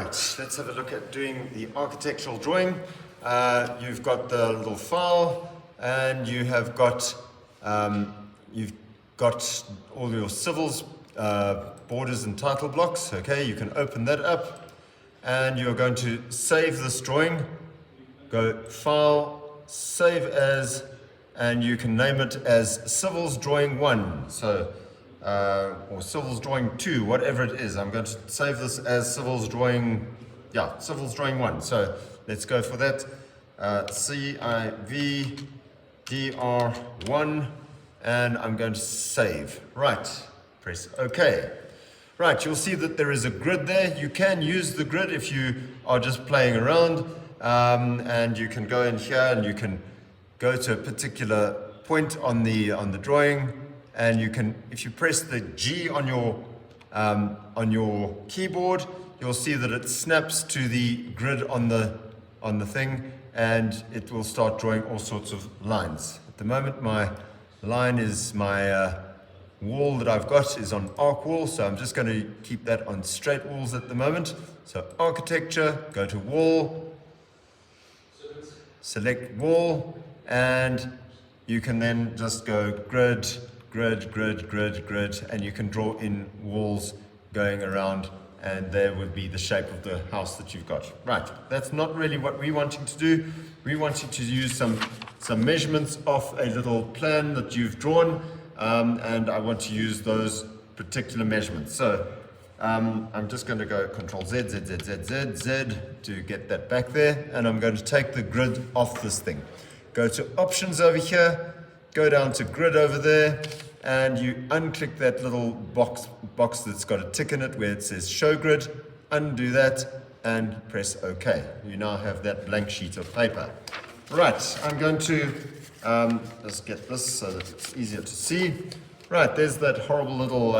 Right, let's have a look at doing the architectural drawing. You've got the little file, and you have got you've got all your civils borders and title blocks. Okay, you can open that up, and you're going to save this drawing. Go File, Save As, and you can name it as Civils Drawing 1. So. Or Civils Drawing 2, whatever it is. I'm going to save this as Civils Drawing 1. So let's go for that. CIVDR1, and I'm going to save. Right, press OK. Right, you'll see that there is a grid there. You can use the grid if you are just playing around, and you can go in here and you can go to a particular point on the drawing. And you can, if you press the G on your keyboard, you'll see that it snaps to the grid on the thing, and it will start drawing all sorts of lines. At the moment, my line is my wall that I've got is on arc wall, so I'm just going to keep that on straight walls at the moment. So architecture, go to wall, select wall, and you can then just go grid, and you can draw in walls going around, and there would be the shape of the house that you've got. Right, that's not really what we're wanting to do. We're wanting to use some measurements off a little plan that you've drawn, and I want to use those particular measurements. So I'm just going to go Control Z to get that back there, and I'm going to take the grid off this thing. Go to Options over here, go down to Grid over there, and you unclick that little box that's got a tick in it where it says Show Grid, undo that, and press OK. You now have that blank sheet of paper. Right, I'm going to just get this so that it's easier to see. Right, there's that horrible little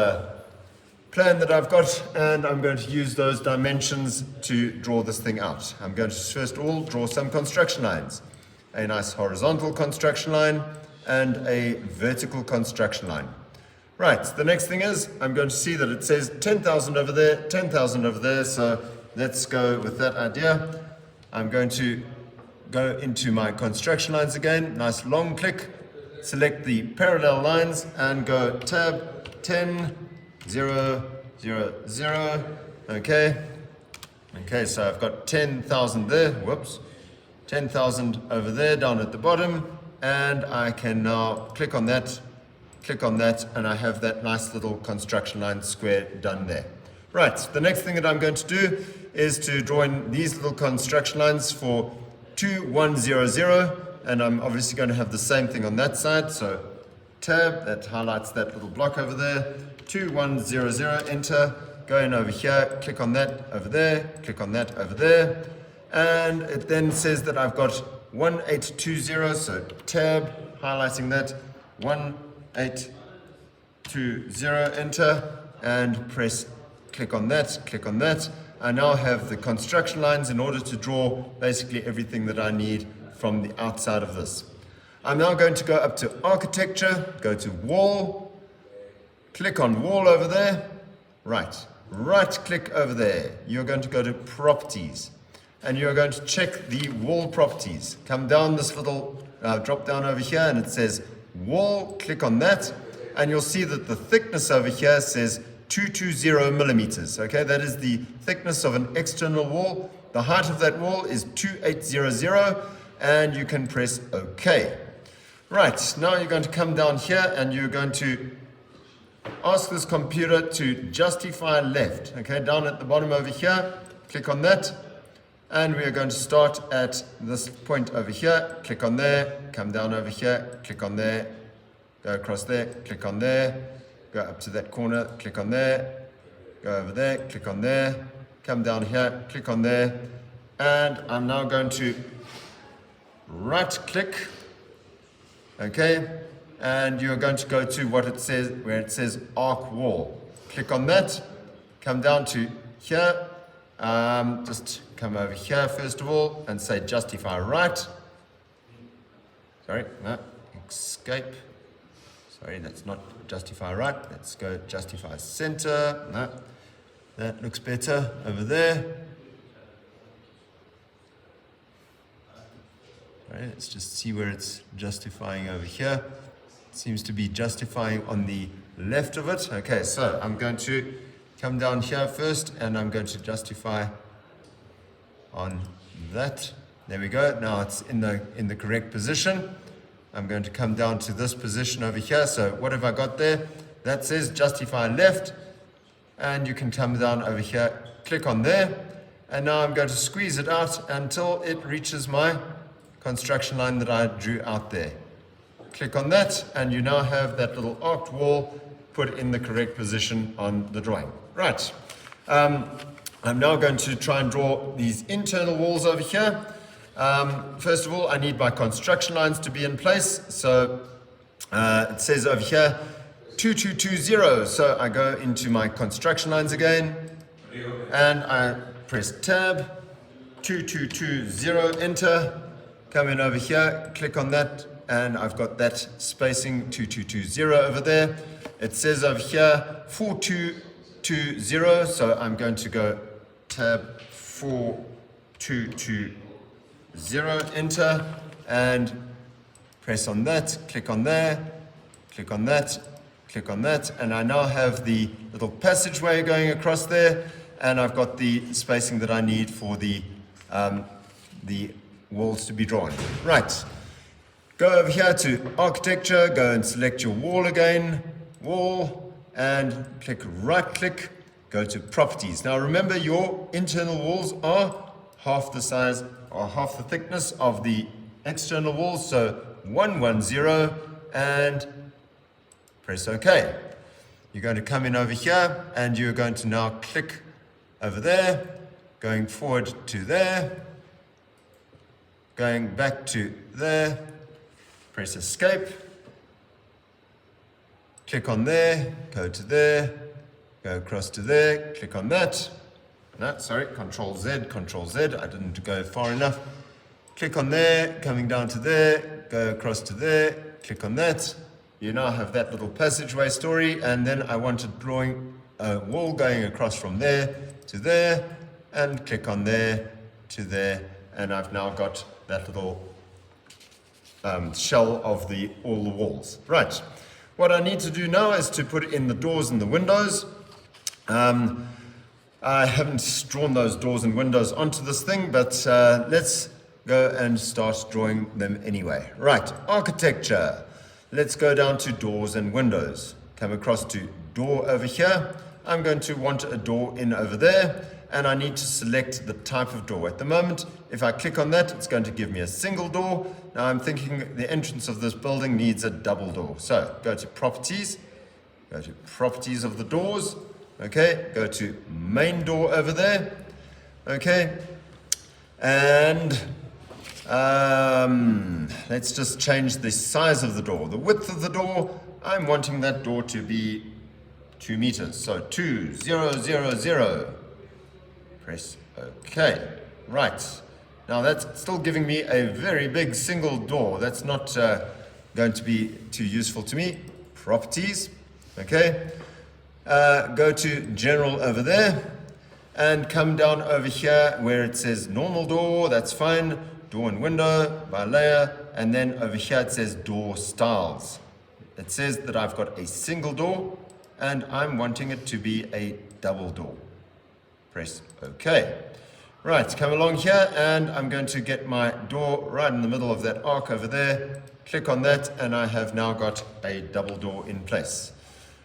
plan that I've got, and I'm going to use those dimensions to draw this thing out. I'm going to first of all draw some construction lines. A nice horizontal construction line and a vertical construction line. Right, the next thing is I'm going to see that it says 10,000 over there, 10,000 over there, so let's go with that idea. I'm going to go into my construction lines again, nice long click, select the parallel lines and go tab 10, 0, 0, 0, okay. Okay, so I've got 10,000 there, whoops, 10,000 over there down at the bottom, and I can now click on that, and I have that nice little construction line square done there. Right, the next thing that I'm going to do is to draw in these little construction lines for 2100, and I'm obviously going to have the same thing on that side, so tab, that highlights that little block over there, 2100, enter, go in over here, click on that over there, click on that over there, and it then says that I've got 1820, so tab, highlighting that, 1820, enter, and press, click on that. I now have the construction lines in order to draw basically everything that I need from the outside of this. I'm now going to go up to architecture, go to wall, click on wall over there, right click over there. You're going to go to properties, and you're going to check the wall properties. Come down this little drop down over here, and it says wall, click on that, and you'll see that the thickness over here says 220 millimeters. Okay, that is the thickness of an external wall. The height of that wall is 2800, and you can press OK. Right, now you're going to come down here, and you're going to ask this computer to justify left. Okay, down at the bottom over here, click on that. And we are going to start at this point over here, click on there, come down over here, click on there, go across there, click on there, go up to that corner, click on there, go over there, click on there, come down here, click on there, and I'm now going to right click, okay, and you're going to go to what it says, where it says arc wall. Click on that, come down to here, just come over here first of all and say justify right. Sorry, no, escape. Sorry, that's not justify right. Let's go justify center. No, that looks better over there. Sorry, let's just see where it's justifying over here. It seems to be justifying on the left of it. Okay, so I'm going to come down here first and I'm going to justify on that. There we go. Now it's in the correct position. I'm going to come down to this position over here. So what have I got there? That says justify left. And you can come down over here, click on there. And now I'm going to squeeze it out until it reaches my construction line that I drew out there. Click on that and you now have that little arced wall put in the correct position on the drawing. Right. I'm now going to try and draw these internal walls over here. First of all, I need my construction lines to be in place. So it says over here 2220. So I go into my construction lines again and I press tab, 2220, enter, come in over here, click on that, and I've got that spacing 2220 over there. It says over here 4220, so I'm going to go tab 4220, enter, and press on that, click on there, click on that, click on that, and I now have the little passageway going across there, and I've got the spacing that I need for the walls to be drawn. Right, go over here to architecture, go and select your wall again, wall, and right click, go to properties. Now remember, your internal walls are half the size or half the thickness of the external walls, so 110, and press OK. You're going to come in over here and you're going to now click over there, going forward to there, going back to there, press escape, click on there, go to there, go across to there, click on that. No, sorry, Control Z, I didn't go far enough. Click on there, coming down to there, go across to there, click on that. You now have that little passageway story, and then I wanted drawing a wall going across from there to there, and click on there to there, and I've now got that little shell of all the walls. Right, what I need to do now is to put in the doors and the windows. I haven't drawn those doors and windows onto this thing, but let's go and start drawing them anyway. Right, architecture. Let's go down to doors and windows. Come across to door over here. I'm going to want a door in over there, and I need to select the type of door. At the moment, if I click on that, it's going to give me a single door. Now I'm thinking the entrance of this building needs a double door. So go to properties of the doors. Okay, go to main door over there. Okay, and let's just change the size of the door. The width of the door, I'm wanting that door to be 2 meters. So 2000. Press OK. Right. Now that's still giving me a very big single door. That's not going to be too useful to me. Properties. Okay. Go to general over there and come down over here where it says normal door. That's fine. Door and window by layer, and then over here it says door styles. It says that I've got a single door and I'm wanting it to be a double door. Press OK. Right, come along here and I'm going to get my door right in the middle of that arc over there. Click on that and I have now got a double door in place.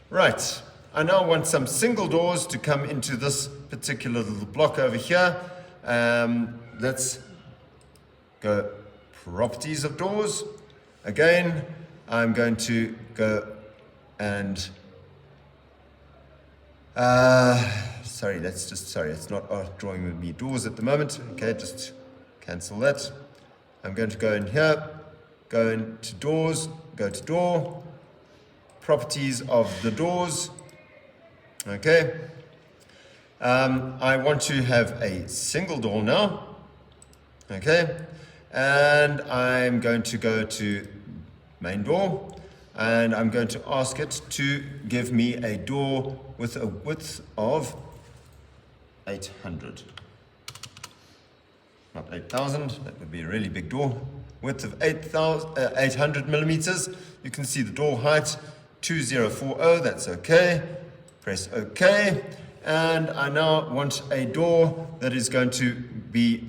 Right, I now want some single doors to come into this particular little block over here. Let's go properties of doors. Again, I'm going to go and it's not drawing with me doors at the moment. Okay, just cancel that. I'm going to go in here, go into doors, go to door, properties of the doors. Okay, I want to have a single door now. Okay, and I'm going to go to main door and I'm going to ask it to give me a door with a width of 800. Not 8,000, that would be a really big door. width of 800 millimeters. You can see the door height 2040, that's okay. Press OK. And I now want a door that is going to be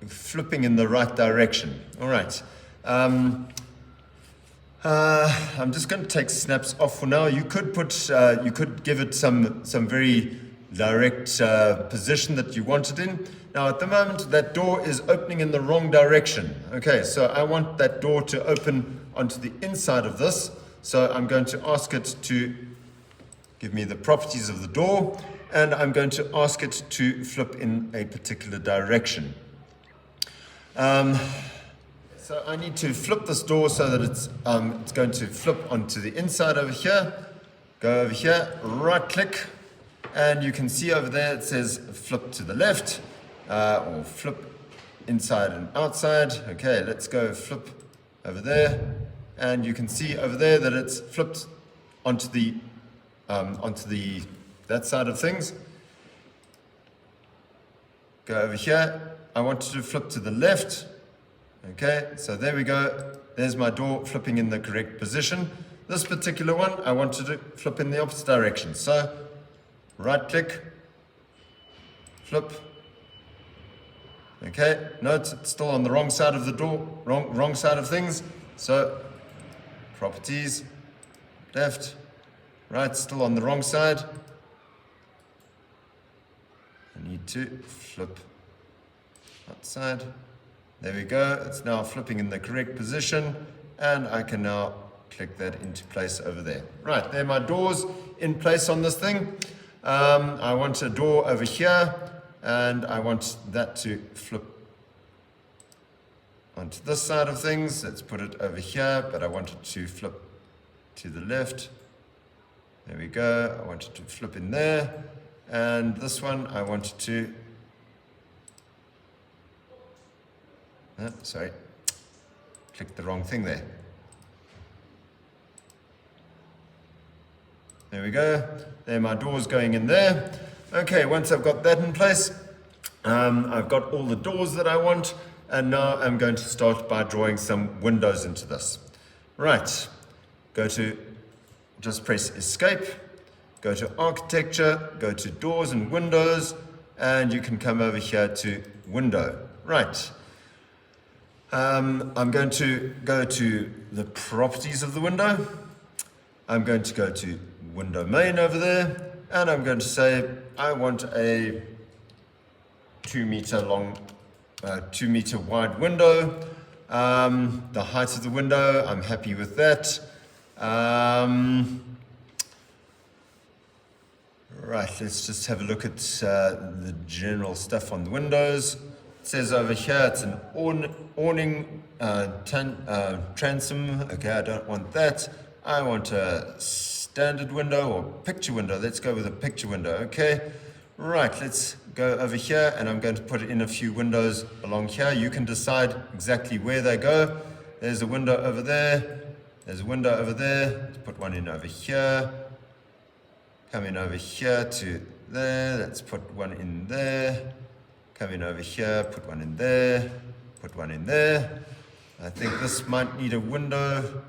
flipping in the right direction. All right. I'm just going to take snaps off for now. You could give it some very direct position that you want it in. Now at the moment that door is opening in the wrong direction. Okay, so I want that door to open onto the inside of this. So I'm going to ask it to give me the properties of the door, and I'm going to ask it to flip in a particular direction. So I need to flip this door so that it's going to flip onto the inside over here. Go over here, right click, and you can see over there it says flip to the left, or flip inside and outside. Okay, let's go flip over there, and you can see over there that it's flipped onto that side of things. Go over here. I want it to flip to the left. Okay, so there we go. There's my door flipping in the correct position. This particular one, I wanted to flip in the opposite direction. So, right click, flip. Okay, note it's still on the wrong side of the door, wrong side of things. So, properties, left, right, still on the wrong side. I need to flip outside. There we go, it's now flipping in the correct position, and I can now click that into place over there. Right, there are my doors in place on this thing. I want a door over here, and I want that to flip onto this side of things. Let's put it over here, but I want it to flip to the left. There we go, I want it to flip in there, and this one I want it to sorry, clicked the wrong thing there. There we go. There are my doors going in there. Okay, once I've got that in place, I've got all the doors that I want, and now I'm going to start by drawing some windows into this. Right, just press escape, go to architecture, go to doors and windows, and you can come over here to window. Right. I'm going to go to the properties of the window. I'm going to go to window main over there, and I'm going to say I want a 2 meter long, 2 meter wide window. The height of the window, I'm happy with that. Right, let's just have a look at the general stuff on the windows. It says over here it's an awning transom. Okay, I don't want that. I want a standard window or picture window. Let's go with a picture window. Okay, right, let's go over here, and I'm going to put in a few windows along here. You can decide exactly where they go. There's a window over there. There's a window over there. Let's put one in over here. Come in over here to there. Let's put one in there. Come in over here, put one in there, put one in there. I think this might need a window.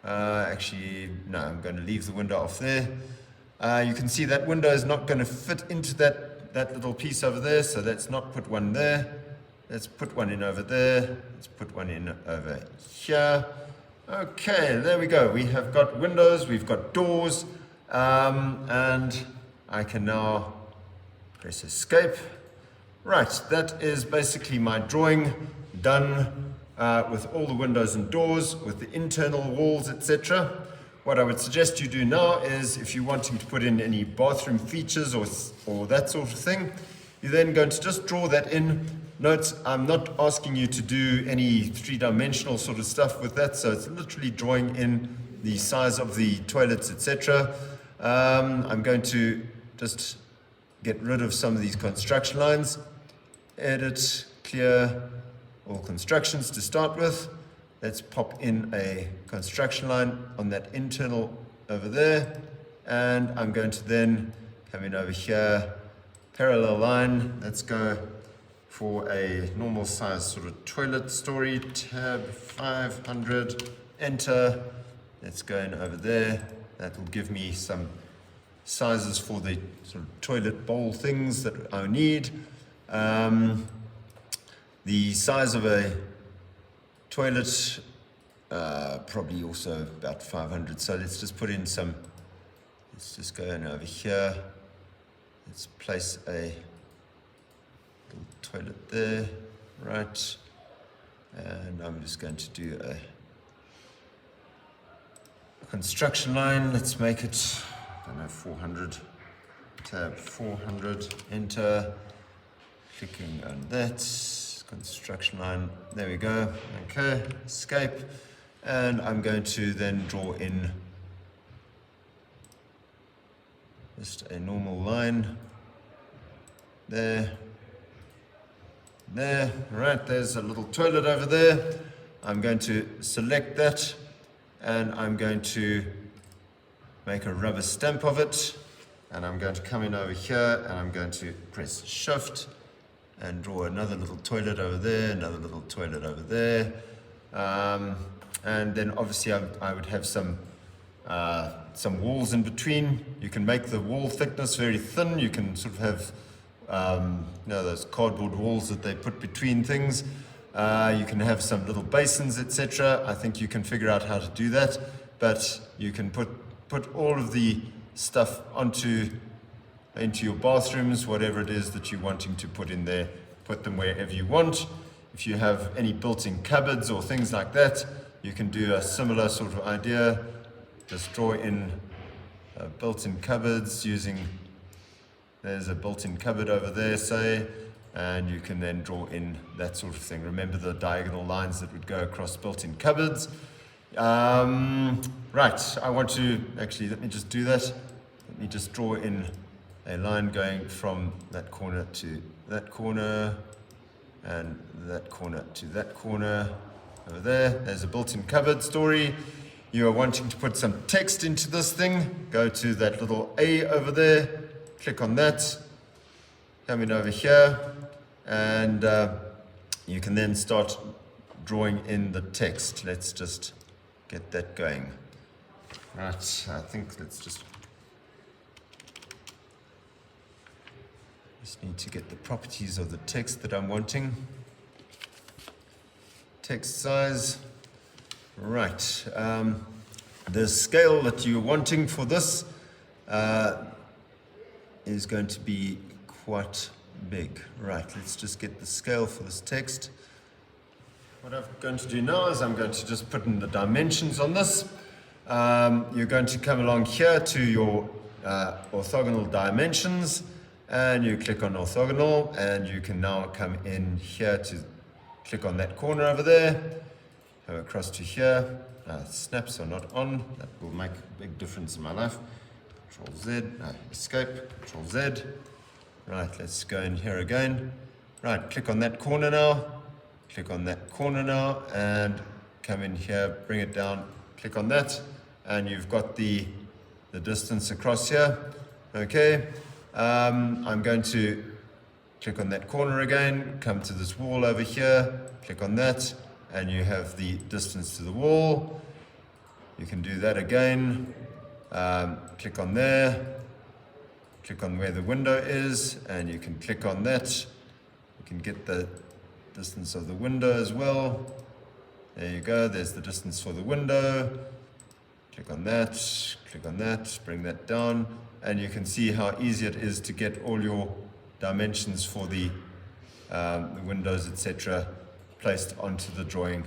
Actually, no, I'm going to leave the window off there. You can see that window is not going to fit into that little piece over there, so let's not put one there. Let's put one in over there. Let's put one in over here. Okay, there we go. We have got windows, we've got doors, and I can now press escape. Right, that is basically my drawing done with all the windows and doors, with the internal walls, etc. What I would suggest you do now is, if you're wanting to put in any bathroom features or that sort of thing, you're then going to just draw that in. Note, I'm not asking you to do any three-dimensional sort of stuff with that, so it's literally drawing in the size of the toilets, etc. I'm going to just get rid of some of these construction lines. Edit, clear all constructions to start with. Let's pop in a construction line on that internal over there. And I'm going to then come in over here, parallel line. Let's go for a normal size sort of toilet story. Tab 500, enter. Let's go in over there. That will give me some sizes for the sort of toilet bowl things that I need. The size of a toilet, probably also about 500. So let's just put in some, let's just go in over here. Let's place a little toilet there, right? And I'm just going to do a construction line. Let's make it, I don't know, 400. Tab 400, enter. Clicking on that. Construction line, there we go. Okay, escape. And I'm going to then draw in just a normal line. There. There. Right, there's a little toilet over there. I'm going to select that and I'm going to make a rubber stamp of it. And I'm going to come in over here and I'm going to press Shift and draw another little toilet over there, another little toilet over there. And then obviously I would have some walls in between. You can make the wall thickness very thin. You can sort of have those cardboard walls that they put between things. You can have some little basins, etc. I think you can figure out how to do that, but you can put all of the stuff into your bathrooms, whatever it is that you're wanting to put in there, put them wherever you want. If you have any built-in cupboards or things like that, you can do a similar sort of idea. Just draw in built-in cupboards using, there's a built-in cupboard over there, say, and you can then draw in that sort of thing. Remember the diagonal lines that would go across built-in cupboards. Right, I want to, actually, let me just do that. Let me just draw in a line going from that corner to that corner, and that corner to that corner over there. There's a built-in cupboard story. You are wanting to put some text into this thing. Go to that little A over there, click on that, come in over here, and you can then start drawing in the text. Let's just get that going. Right, I think let's just need to get the properties of the text that I'm wanting. Text size. Right. The scale that you're wanting for this is going to be quite big. Right, let's just get the scale for this text. What I'm going to do now is I'm going to just put in the dimensions on this. You're going to come along here to your orthogonal dimensions, and you click on orthogonal, and you can now come in here to click on that corner over there, come across to here. Snaps are not on. That will make a big difference in my life. Control Z, escape, Control Z. Right, let's go in here again. Right, click on that corner now. Click on that corner now, and come in here, bring it down, click on that, and you've got the distance across here. Okay. I'm going to click on that corner again, come to this wall over here, click on that, and you have the distance to the wall. You can do that again. Click on there, click on where the window is, and you can click on that. You can get the distance of the window as well. There you go, there's the distance for the window. Click on that, bring that down, and you can see how easy it is to get all your dimensions for the windows, etc., placed onto the drawing,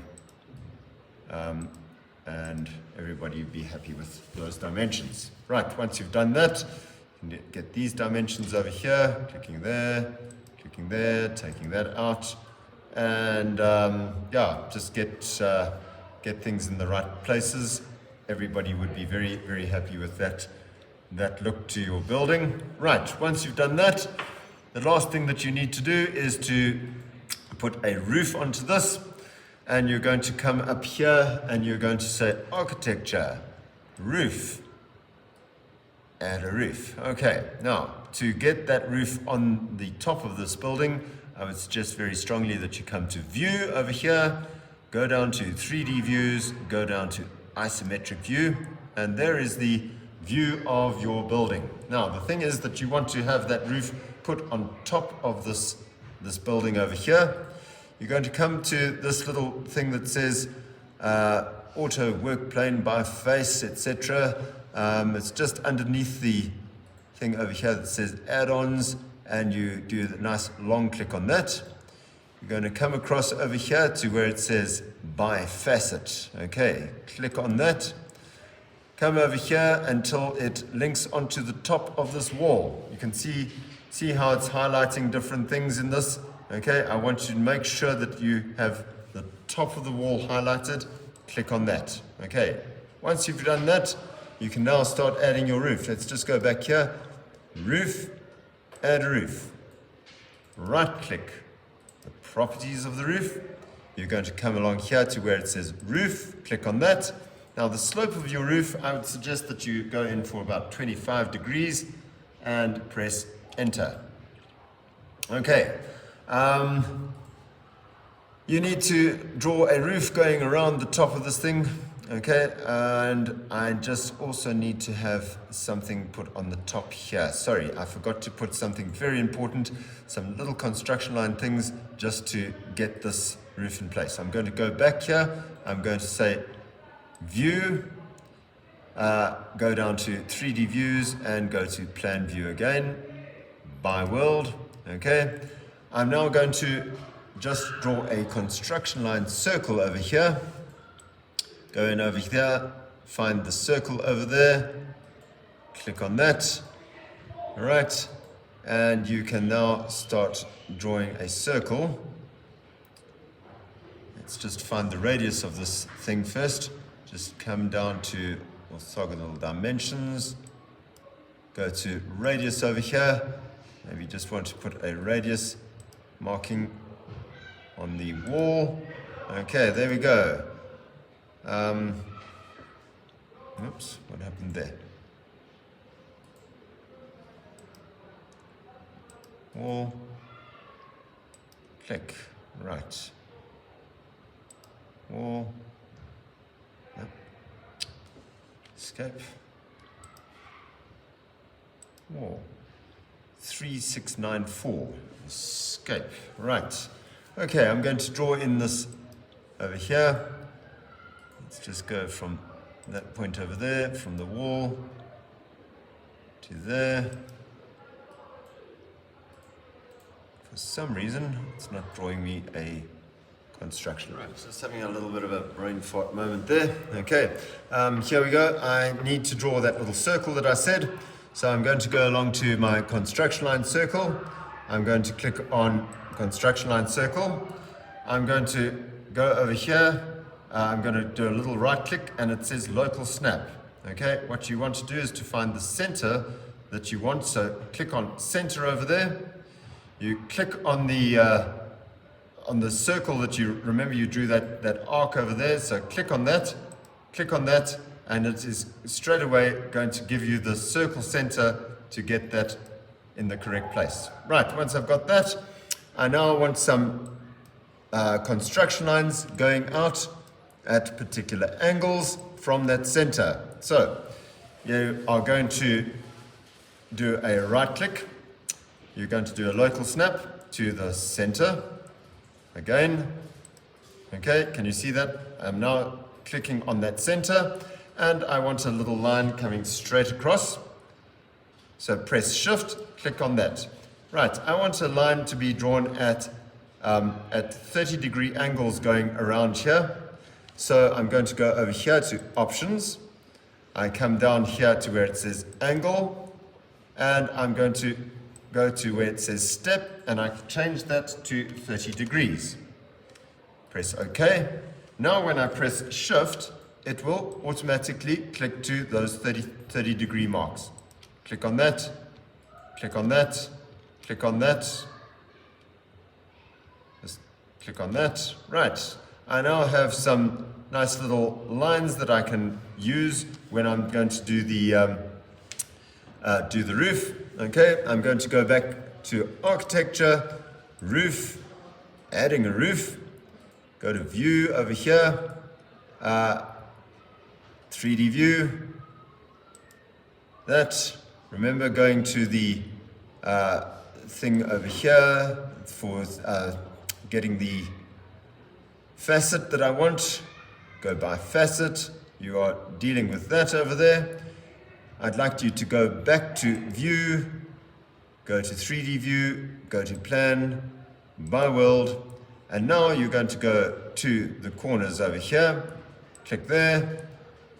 and everybody would be happy with those dimensions. Right, once you've done that, you can get these dimensions over here, clicking there, taking that out, and just get things in the right places. Everybody would be very, very happy with that look to your building. Right, once you've done that, the last thing that you need to do is to put a roof onto this, and you're going to come up here and you're going to say architecture, roof, add a roof. Okay, now to get that roof on the top of this building, I would suggest very strongly that you come to View over here, go down to 3D views, go down to isometric view, and there is the view of your building. Now, the thing is that you want to have that roof put on top of this building over here. You're going to come to this little thing that says auto work plane by face, etc. It's just underneath the thing over here that says add-ons, and you do a nice long click on that. You're going to come across over here to where it says by facet. Okay, click on that. Come over here until it links onto the top of this wall. You can see how it's highlighting different things in this. Okay, I want you to make sure that you have the top of the wall highlighted. Click on that. Okay, once you've done that, you can now start adding your roof. Let's just go back here. Roof, add roof. Right click the properties of the roof. You're going to come along here to where it says roof. Click on that. Now the slope of your roof, I would suggest that you go in for about 25 degrees and press enter. Okay. You need to draw a roof going around the top of this thing, okay, and I just also need to have something put on the top here. Sorry, I forgot to put something very important, some little construction line things just to get this roof in place. I'm going to go back here, I'm going to say view, go down to 3D views and go to plan view again, by world, okay. I'm now going to just draw a construction line circle over here. Go in over here, find the circle over there, click on that. All right, and you can now start drawing a circle. Let's just find the radius of this thing first. Just come down to orthogonal dimensions. Go to radius over here. Maybe you just want to put a radius marking on the wall. Okay, there we go. Oops, what happened there? Wall, click, right. Wall, yep. Escape, wall, 3694, escape, right. Okay, I'm going to draw in this over here. Let's just go from that point over there, from the wall to there. For some reason, it's not drawing me a construction. Right, just having a little bit of a brain fart moment there. Okay, here we go. I need to draw that little circle that I said. So I'm going to go along to my construction line circle. I'm going to click on construction line circle. I'm going to go over here. I'm going to do a little right click and it says local snap. Okay, what you want to do is to find the center that you want. So click on center over there. You click on the circle that you remember you drew that arc over there. So click on that, and it is straight away going to give you the circle center to get that in the correct place. Right, once I've got that, I now want some construction lines going out at particular angles from that center. So you are going to do a right click. You're going to do a local snap to the center. Again, okay, can you see that? I'm now clicking on that center and I want a little line coming straight across. So press shift, click on that. Right, I want a line to be drawn at 30-degree angles going around here. So I'm going to go over here to options. I come down here to where it says angle, and I'm going to go to where it says step, and I change that to 30 degrees. Press OK. Now when I press shift, it will automatically click to those 30 degree marks. Click on that, click on that, click on that, just click on that. Right, I now have some nice little lines that I can use when I'm going to do the roof. Okay, I'm going to go back to architecture, roof, adding a roof, go to view over here, 3D view, that, remember going to the thing over here for getting the facet that I want, go by facet, you are dealing with that over there. I'd like you to go back to view, go to 3D view, go to plan, by world, and now you're going to go to the corners over here, click there,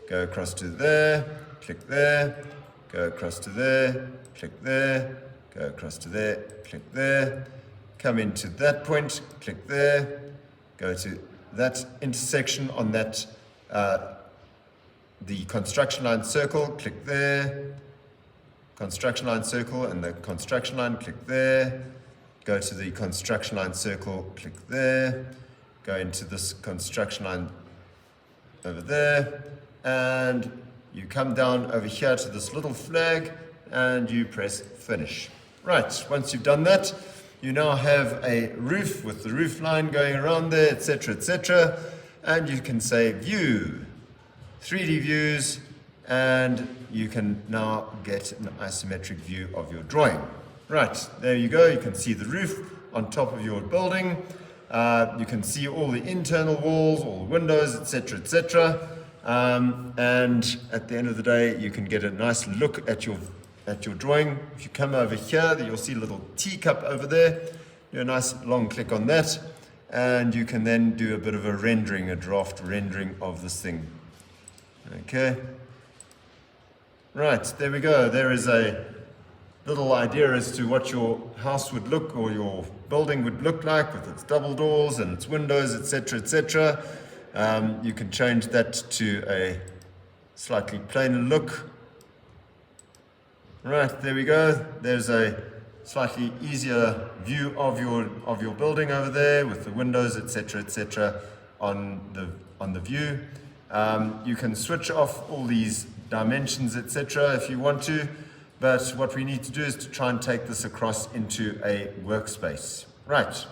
go across to there, click there, go across to there, click there, go across to there, click there, come into that point, click there, go to that intersection on that the construction line circle, click there, construction line circle and the construction line, click there, go to the construction line circle, click there, go into this construction line over there, and you come down over here to this little flag and you press finish. Right, once you've done that, you now have a roof with the roof line going around there, etc., and you can say view, 3D views, and you can now get an isometric view of your drawing. Right, there you go, you can see the roof on top of your building, you can see all the internal walls, all the windows, etc., and at the end of the day you can get a nice look at your drawing. If you come over here, you'll see a little teacup over there, do a nice long click on that, and you can then do a bit of a rendering, a draft rendering of this thing. Okay, right, there we go. There is a little idea as to what your house would look, or your building would look like, with its double doors and its windows, etc. You can change that to a slightly plainer look. Right, there we go. There's a slightly easier view of your building over there with the windows, etc. on the view. You can switch off all these dimensions, etc. if you want to, but what we need to do is to try and take this across into a workspace. Right.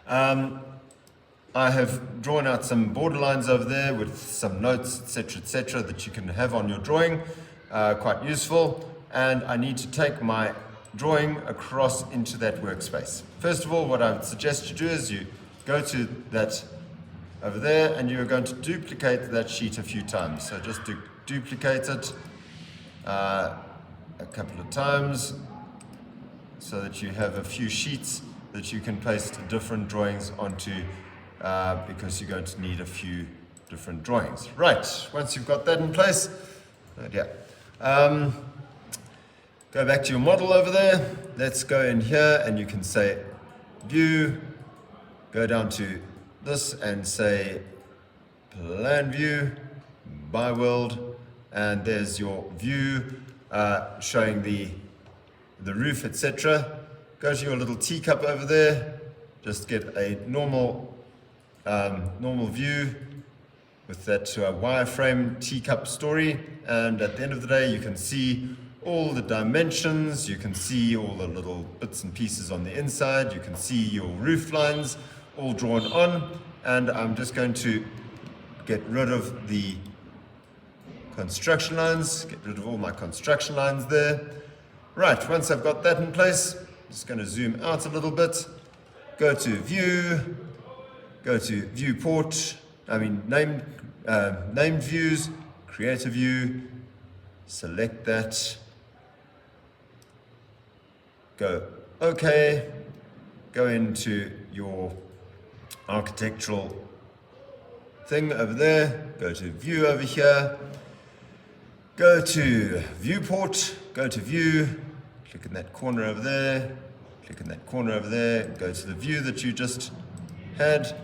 I have drawn out some borderlines over there with some notes, etc., that you can have on your drawing, quite useful, and I need to take my drawing across into that workspace. First of all, what I would suggest you do is you go to that over there, and you're going to duplicate that sheet a few times. So just duplicate it a couple of times so that you have a few sheets that you can paste different drawings onto, because you're going to need a few different drawings. Right, once you've got that in place, go back to your model over there. Let's go in here and you can say view, go down to this and say plan view, by world, and there's your view showing the roof, etc. Go to your little teacup over there, just get a normal view with that wireframe teacup story, and at the end of the day you can see all the dimensions, you can see all the little bits and pieces on the inside, you can see your roof lines all drawn on, and I'm just going to get rid of the construction lines, get rid of all my construction lines there. Right, once I've got that in place, I'm just going to zoom out a little bit, go to view, go to viewport, named views, create a view, select that, go OK, go into your architectural thing over there, go to view over here, go to viewport, go to view, click in that corner over there, click in that corner over there, go to the view that you just had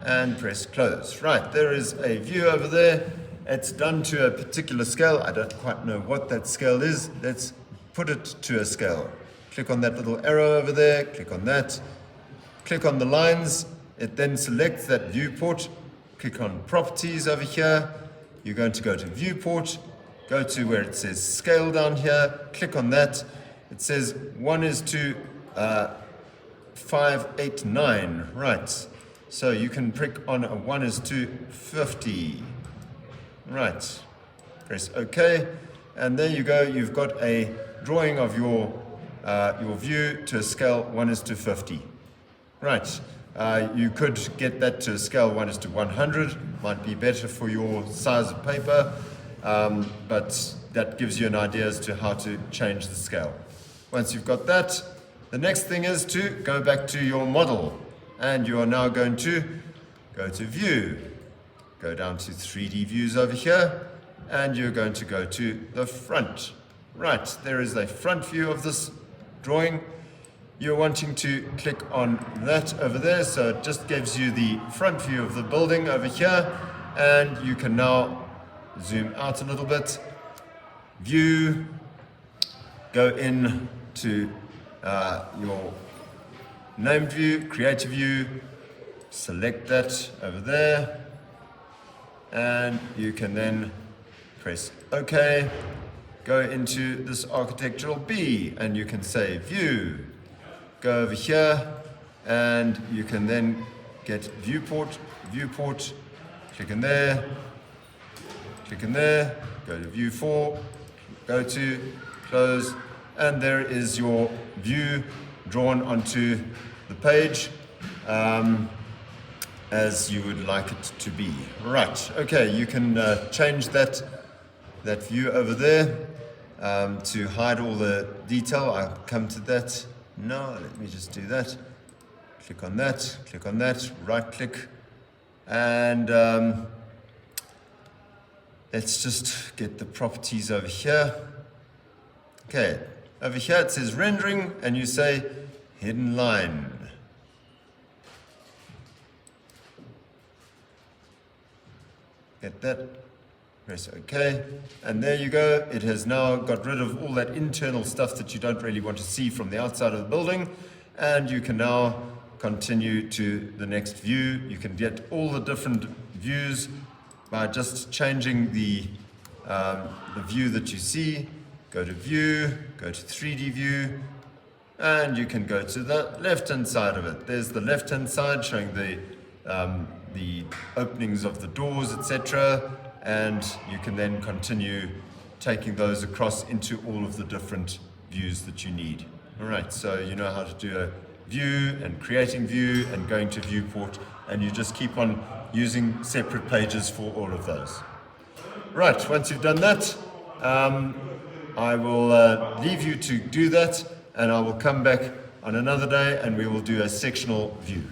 and press close. Right, there is a view over there. It's done to a particular scale. I don't quite know what that scale is. Let's put it to a scale. Click on that little arrow over there, click on that, click on the lines. It then selects that viewport, click on properties over here. You're going to go to viewport, go to where it says scale down here, click on that. It says 1:4 589. Right. So you can prick on a 1:50. Right. Press OK. And there you go. You've got a drawing of your view to a scale 1:50. Right. You could get that to a scale 1:100. Might be better for your size of paper, but that gives you an idea as to how to change the scale. Once you've got that, the next thing is to go back to your model, and you are now going to go to View, go down to 3D Views over here, and you're going to go to the front. Right, there is a front view of this drawing. You're wanting to click on that over there, so it just gives you the front view of the building over here, and you can now zoom out a little bit, view, go in to your named view, create a view, select that over there, and you can then press OK, go into this architectural B, and you can say view. Go over here, and you can then get viewport, click in there, go to view 4, go to close, and there is your view drawn onto the page as you would like it to be. Right, okay, you can change that view over there to hide all the detail. I'll come to that. No, let me just do that. Click on that, right click, and let's just get the properties over here. Okay, over here it says rendering, and you say hidden line. Get that? Press OK, and there you go. It has now got rid of all that internal stuff that you don't really want to see from the outside of the building, and you can now continue to the next view. You can get all the different views by just changing the view that you see. Go to View, go to 3D View, and you can go to the left-hand side of it. There's the left-hand side showing the openings of the doors, etc., and you can then continue taking those across into all of the different views that you need. All right, so you know how to do a view and creating view and going to viewport, and you just keep on using separate pages for all of those. Right, once you've done that, I will leave you to do that, and I will come back on another day and we will do a sectional view.